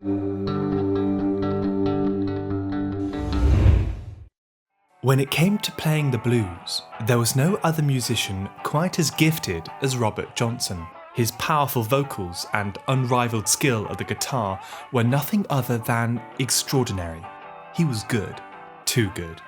When it came to playing the blues, there was no other musician quite as gifted as Robert Johnson. His powerful vocals and unrivaled skill at the guitar were nothing other than extraordinary. He was good, too good.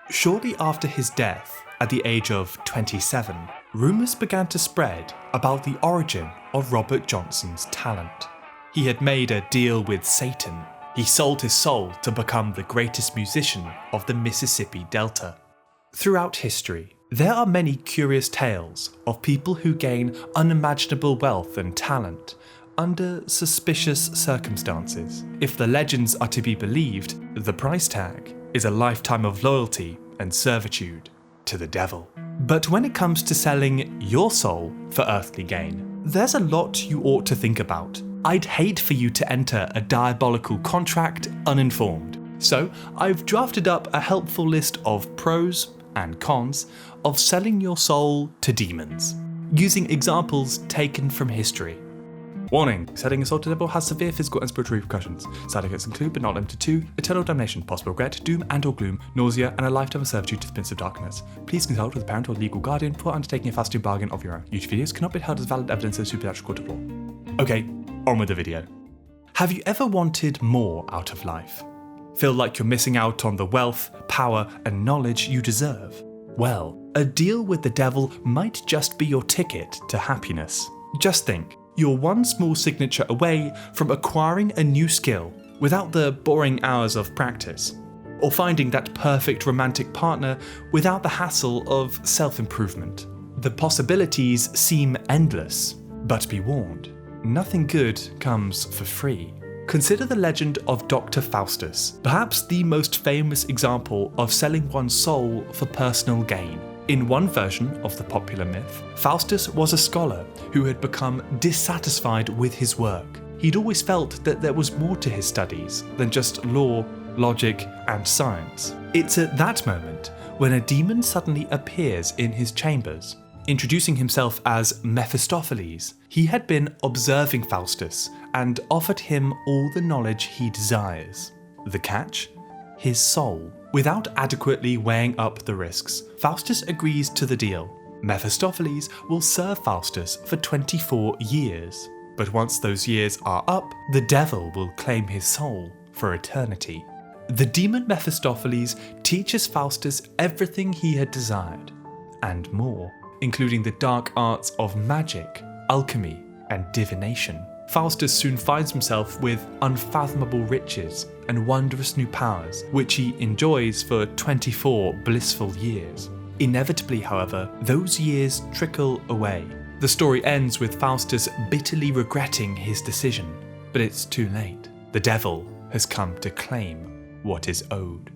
Shortly after his death, at the age of 27, rumours began to spread about the origin of Robert Johnson's talent. He had made a deal with Satan. He sold his soul to become the greatest musician of the Mississippi Delta. Throughout history, there are many curious tales of people who gain unimaginable wealth and talent under suspicious circumstances. If the legends are to be believed, the price tag is a lifetime of loyalty and servitude to the devil. But when it comes to selling your soul for earthly gain, there's a lot you ought to think about. I'd hate for you to enter a diabolical contract uninformed. So I've drafted up a helpful list of pros and cons of selling your soul to demons, using examples taken from history. Warning, selling your soul to the devil has severe physical and spiritual repercussions. Side effects include, but not limited to, eternal damnation, possible regret, doom and or gloom, nausea, and a lifetime of servitude to the prince of darkness. Please consult with a parent or legal guardian before undertaking a Faustian bargain of your own. YouTube videos cannot be held as valid evidence of supernatural court of law. Okay, on with the video. Have you ever wanted more out of life? Feel like you're missing out on the wealth, power, and knowledge you deserve? Well, a deal with the devil might just be your ticket to happiness. Just think, you're one small signature away from acquiring a new skill without the boring hours of practice, or finding that perfect romantic partner without the hassle of self-improvement. The possibilities seem endless, but be warned, nothing good comes for free. Consider the legend of Dr. Faustus, perhaps the most famous example of selling one's soul for personal gain. In one version of the popular myth, Faustus was a scholar who had become dissatisfied with his work. He'd always felt that there was more to his studies than just law, logic, and science. It's at that moment when a demon suddenly appears in his chambers. Introducing himself as Mephistopheles, he had been observing Faustus and offered him all the knowledge he desires. The catch? His soul. Without adequately weighing up the risks, Faustus agrees to the deal. Mephistopheles will serve Faustus for 24 years. But once those years are up, the devil will claim his soul for eternity. The demon Mephistopheles teaches Faustus everything he had desired, and more, including the dark arts of magic, alchemy, and divination. Faustus soon finds himself with unfathomable riches and wondrous new powers, which he enjoys for 24 blissful years. Inevitably, however, those years trickle away. The story ends with Faustus bitterly regretting his decision, but it's too late. The devil has come to claim what is owed.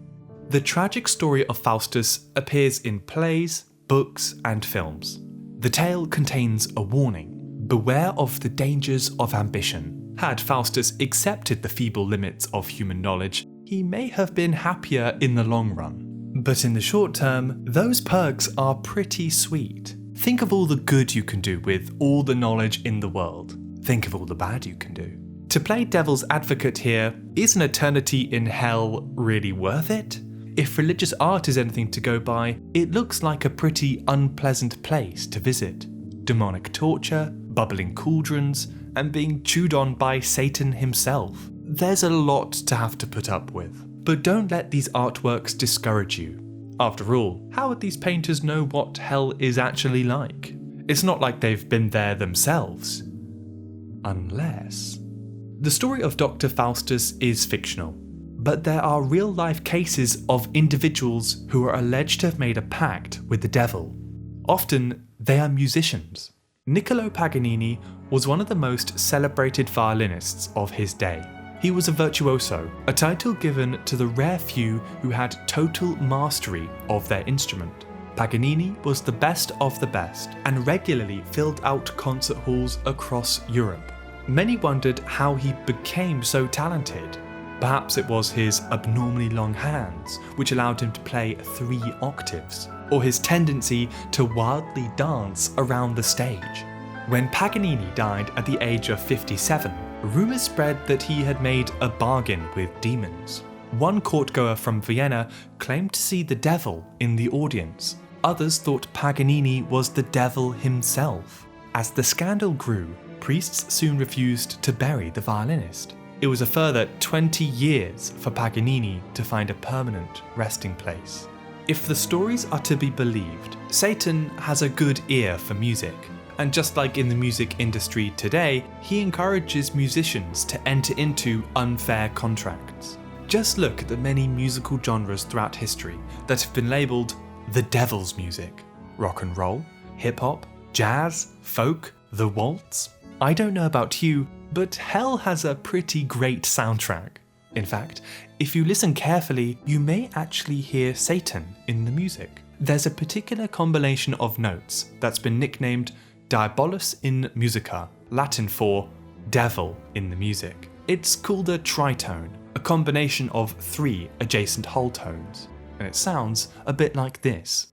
The tragic story of Faustus appears in plays, books, and films. The tale contains a warning. Beware of the dangers of ambition. Had Faustus accepted the feeble limits of human knowledge, he may have been happier in the long run. But in the short term, those perks are pretty sweet. Think of all the good you can do with all the knowledge in the world. Think of all the bad you can do. To play devil's advocate here, is an eternity in hell really worth it? If religious art is anything to go by, it looks like a pretty unpleasant place to visit. Demonic torture, bubbling cauldrons, and being chewed on by Satan himself. There's a lot to have to put up with. But don't let these artworks discourage you. After all, how would these painters know what hell is actually like? It's not like they've been there themselves. Unless... The story of Dr. Faustus is fictional, but there are real-life cases of individuals who are alleged to have made a pact with the devil. Often, they are musicians. Niccolo Paganini was one of the most celebrated violinists of his day. He was a virtuoso, a title given to the rare few who had total mastery of their instrument. Paganini was the best of the best and regularly filled out concert halls across Europe. Many wondered how he became so talented. Perhaps it was his abnormally long hands, which allowed him to play 3 octaves, or his tendency to wildly dance around the stage. When Paganini died at the age of 57, rumours spread that he had made a bargain with demons. One courtgoer from Vienna claimed to see the devil in the audience. Others thought Paganini was the devil himself. As the scandal grew, priests soon refused to bury the violinist. It was a further 20 years for Paganini to find a permanent resting place. If the stories are to be believed, Satan has a good ear for music, and just like in the music industry today, he encourages musicians to enter into unfair contracts. Just look at the many musical genres throughout history that have been labelled the devil's music. Rock and roll, hip-hop, jazz, folk, the waltz. I don't know about you, but hell has a pretty great soundtrack. In fact, if you listen carefully, you may actually hear Satan in the music. There's a particular combination of notes that's been nicknamed diabolus in musica, Latin for devil in the music. It's called a tritone, a combination of 3 adjacent whole tones, and it sounds a bit like this.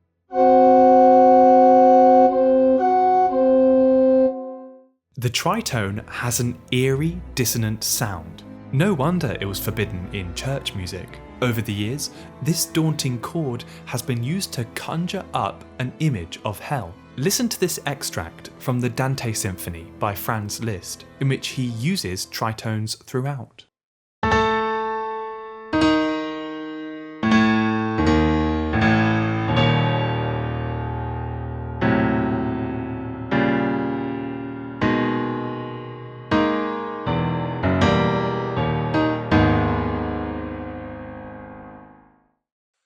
The tritone has an eerie, dissonant sound. No wonder it was forbidden in church music. Over the years, this daunting chord has been used to conjure up an image of hell. Listen to this extract from the Dante Symphony by Franz Liszt, in which he uses tritones throughout.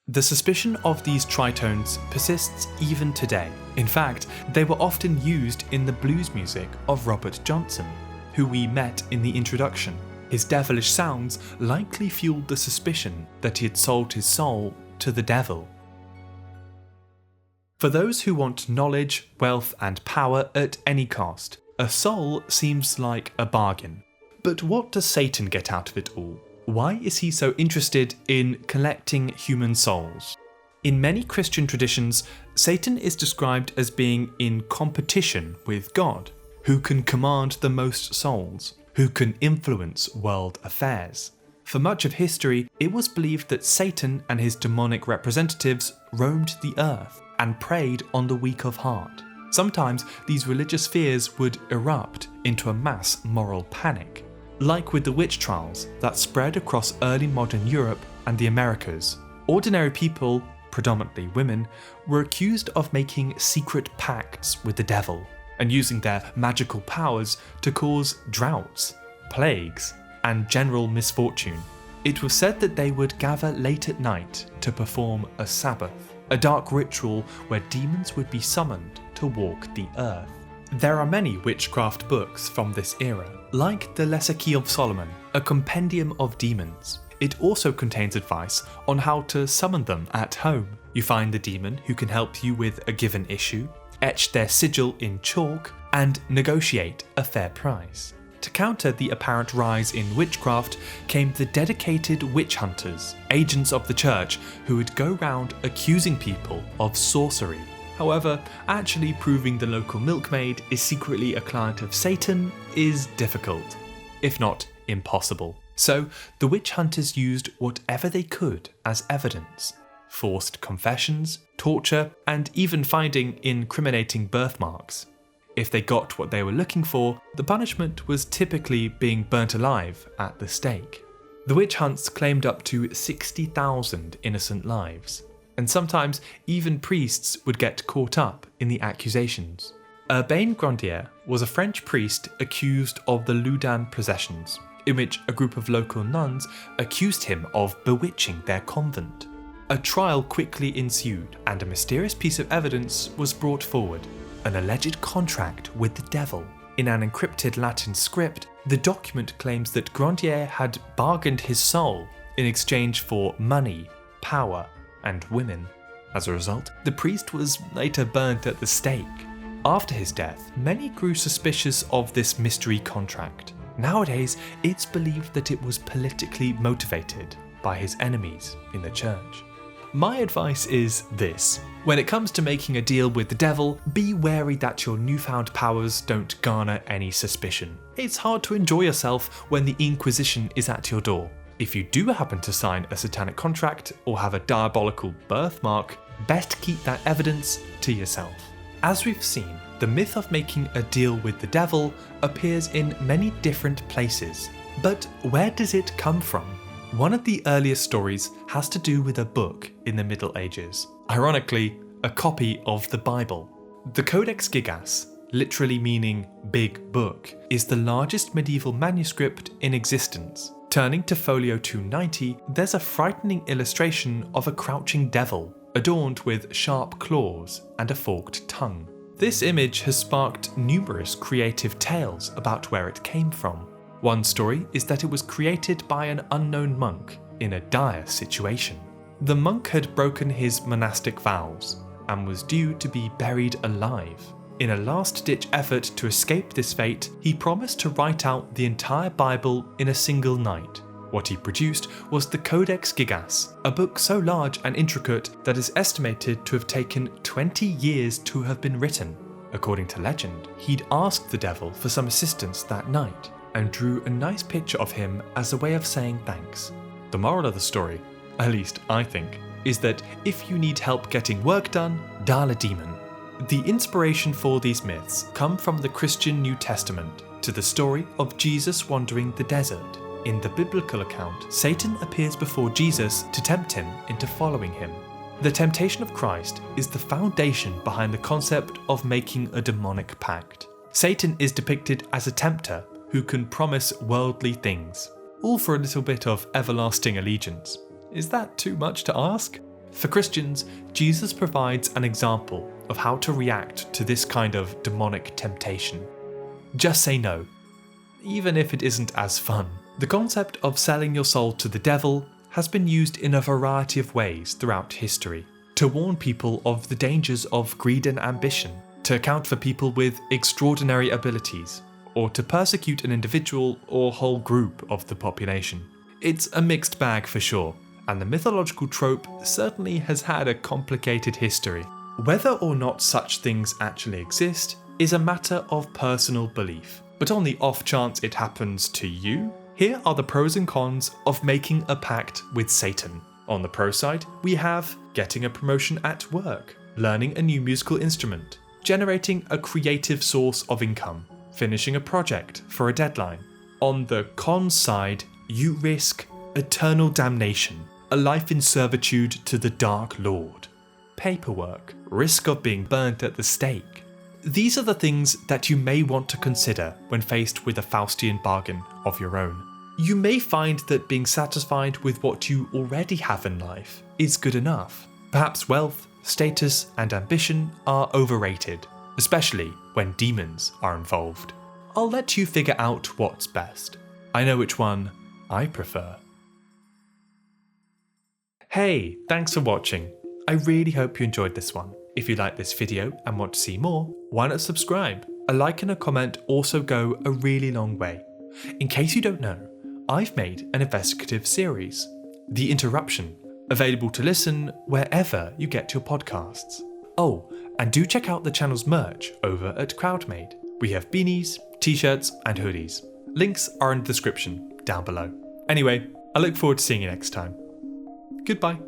The suspicion of these tritones persists even today. In fact, they were often used in the blues music of Robert Johnson, who we met in the introduction. His devilish sounds likely fueled the suspicion that he had sold his soul to the devil. For those who want knowledge, wealth, and power at any cost, a soul seems like a bargain. But what does Satan get out of it all? Why is he so interested in collecting human souls? In many Christian traditions, Satan is described as being in competition with God, who can command the most souls, who can influence world affairs. For much of history, it was believed that Satan and his demonic representatives roamed the earth and preyed on the weak of heart. Sometimes these religious fears would erupt into a mass moral panic, like with the witch trials that spread across early modern Europe and the Americas. Ordinary people, predominantly women, were accused of making secret pacts with the devil and using their magical powers to cause droughts, plagues, and general misfortune. It was said that they would gather late at night to perform a Sabbath, a dark ritual where demons would be summoned to walk the earth. There are many witchcraft books from this era, like the Lesser Key of Solomon, a compendium of demons. It also contains advice on how to summon them at home. You find the demon who can help you with a given issue, etch their sigil in chalk, and negotiate a fair price. To counter the apparent rise in witchcraft came the dedicated witch hunters, agents of the church who would go round accusing people of sorcery. However, actually proving the local milkmaid is secretly a client of Satan is difficult, if not impossible. So the witch hunters used whatever they could as evidence: forced confessions, torture, and even finding incriminating birthmarks. If they got what they were looking for, the punishment was typically being burnt alive at the stake. The witch hunts claimed up to 60,000 innocent lives, and sometimes even priests would get caught up in the accusations. Urbain Grandier was a French priest accused of the Loudun processions, in which a group of local nuns accused him of bewitching their convent. A trial quickly ensued, and a mysterious piece of evidence was brought forward: an alleged contract with the devil. In an encrypted Latin script, the document claims that Grandier had bargained his soul in exchange for money, power, and women. As a result, the priest was later burnt at the stake. After his death, many grew suspicious of this mystery contract. Nowadays, it's believed that it was politically motivated by his enemies in the church. My advice is this. When it comes to making a deal with the devil, be wary that your newfound powers don't garner any suspicion. It's hard to enjoy yourself when the Inquisition is at your door. If you do happen to sign a satanic contract or have a diabolical birthmark, best keep that evidence to yourself. As we've seen, the myth of making a deal with the devil appears in many different places. But where does it come from? One of the earliest stories has to do with a book in the Middle Ages. Ironically, a copy of the Bible. The Codex Gigas, literally meaning big book, is the largest medieval manuscript in existence. Turning to folio 290, there's a frightening illustration of a crouching devil, adorned with sharp claws and a forked tongue. This image has sparked numerous creative tales about where it came from. One story is that it was created by an unknown monk in a dire situation. The monk had broken his monastic vows and was due to be buried alive. In a last-ditch effort to escape this fate, he promised to write out the entire Bible in a single night. What he produced was the Codex Gigas, a book so large and intricate that is estimated to have taken 20 years to have been written. According to legend, he'd asked the devil for some assistance that night and drew a nice picture of him as a way of saying thanks. The moral of the story, at least I think, is that if you need help getting work done, dial a demon. The inspiration for these myths come from the Christian New Testament to the story of Jesus wandering the desert. In the biblical account, Satan appears before Jesus to tempt him into following him. The temptation of Christ is the foundation behind the concept of making a demonic pact. Satan is depicted as a tempter who can promise worldly things, all for a little bit of everlasting allegiance. Is that too much to ask? For Christians, Jesus provides an example of how to react to this kind of demonic temptation. Just say no, even if it isn't as fun. The concept of selling your soul to the devil has been used in a variety of ways throughout history, to warn people of the dangers of greed and ambition, to account for people with extraordinary abilities, or to persecute an individual or whole group of the population. It's a mixed bag for sure, and the mythological trope certainly has had a complicated history. Whether or not such things actually exist is a matter of personal belief, but on the off chance it happens to you, here are the pros and cons of making a pact with Satan. On the pro side, we have getting a promotion at work, learning a new musical instrument, generating a creative source of income, finishing a project for a deadline. On the con side, you risk eternal damnation, a life in servitude to the Dark Lord, paperwork, risk of being burnt at the stake. These are the things that you may want to consider when faced with a Faustian bargain of your own. You may find that being satisfied with what you already have in life is good enough. Perhaps wealth, status, and ambition are overrated, especially when demons are involved. I'll let you figure out what's best. I know which one I prefer. Hey, thanks for watching. I really hope you enjoyed this one. If you like this video and want to see more, why not subscribe? A like and a comment also go a really long way. In case you don't know, I've made an investigative series, The Interruption, available to listen wherever you get your podcasts. Oh, and do check out the channel's merch over at Crowdmade. We have beanies, t-shirts and hoodies. Links are in the description down below. Anyway, I look forward to seeing you next time. Goodbye.